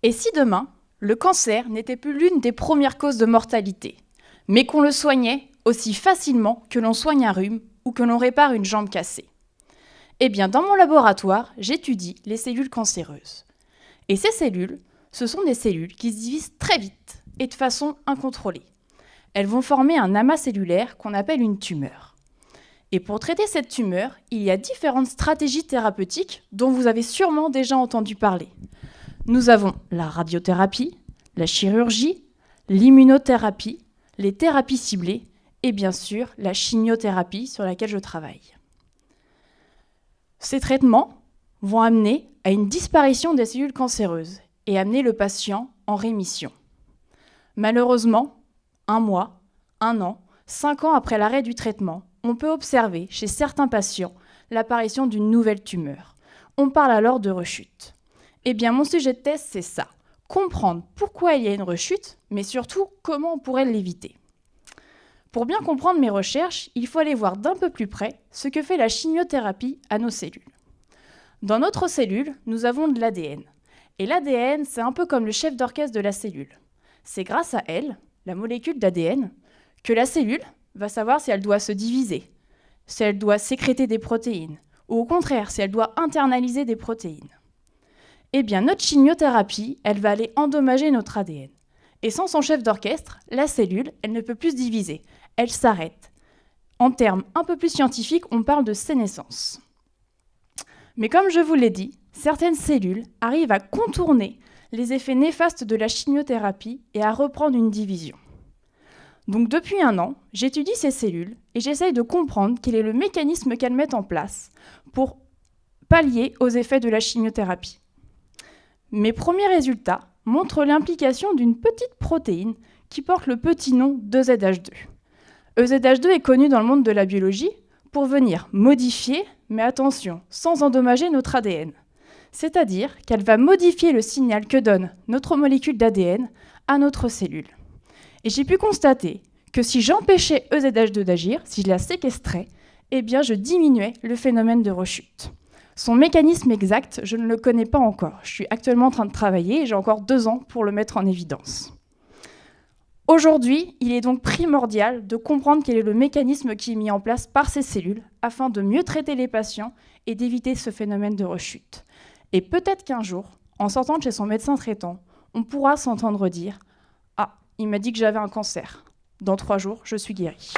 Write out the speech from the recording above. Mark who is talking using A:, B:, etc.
A: Et si demain, le cancer n'était plus l'une des premières causes de mortalité, mais qu'on le soignait aussi facilement que l'on soigne un rhume ou que l'on répare une jambe cassée? Eh bien, dans mon laboratoire, j'étudie les cellules cancéreuses. Et ces cellules, ce sont des cellules qui se divisent très vite et de façon incontrôlée. Elles vont former un amas cellulaire qu'on appelle une tumeur. Et pour traiter cette tumeur, il y a différentes stratégies thérapeutiques dont vous avez sûrement déjà entendu parler. Nous avons la radiothérapie, la chirurgie, l'immunothérapie, les thérapies ciblées et bien sûr la chimiothérapie sur laquelle je travaille. Ces traitements vont amener à une disparition des cellules cancéreuses et amener le patient en rémission. Malheureusement, 1 mois, 1 an, 5 ans après l'arrêt du traitement, on peut observer chez certains patients l'apparition d'une nouvelle tumeur. On parle alors de rechute. Eh bien, mon sujet de thèse, c'est ça. Comprendre pourquoi il y a une rechute, mais surtout comment on pourrait l'éviter. Pour bien comprendre mes recherches, il faut aller voir d'un peu plus près ce que fait la chimiothérapie à nos cellules. Dans notre cellule, nous avons de l'ADN. Et l'ADN, c'est un peu comme le chef d'orchestre de la cellule. C'est grâce à elle, la molécule d'ADN, que la cellule va savoir si elle doit se diviser, si elle doit sécréter des protéines, ou au contraire, si elle doit internaliser des protéines. Eh bien, notre chimiothérapie, elle va aller endommager notre ADN. Et sans son chef d'orchestre, la cellule, elle ne peut plus se diviser. Elle s'arrête. En termes un peu plus scientifiques, on parle de sénescence. Mais comme je vous l'ai dit, certaines cellules arrivent à contourner les effets néfastes de la chimiothérapie et à reprendre une division. Donc depuis 1 an, j'étudie ces cellules et j'essaye de comprendre quel est le mécanisme qu'elles mettent en place pour pallier aux effets de la chimiothérapie. Mes premiers résultats montrent l'implication d'une petite protéine qui porte le petit nom d'EZH2. EZH2 est connu dans le monde de la biologie pour venir modifier, mais attention, sans endommager notre ADN. C'est-à-dire qu'elle va modifier le signal que donne notre molécule d'ADN à notre cellule. Et j'ai pu constater que si j'empêchais EZH2 d'agir, si je la séquestrais, eh bien je diminuais le phénomène de rechute. Son mécanisme exact, je ne le connais pas encore. Je suis actuellement en train de travailler et j'ai encore 2 ans pour le mettre en évidence. Aujourd'hui, il est donc primordial de comprendre quel est le mécanisme qui est mis en place par ces cellules afin de mieux traiter les patients et d'éviter ce phénomène de rechute. Et peut-être qu'un jour, en sortant de chez son médecin traitant, on pourra s'entendre dire « Ah, il m'a dit que j'avais un cancer. Dans 3 jours, je suis guérie. »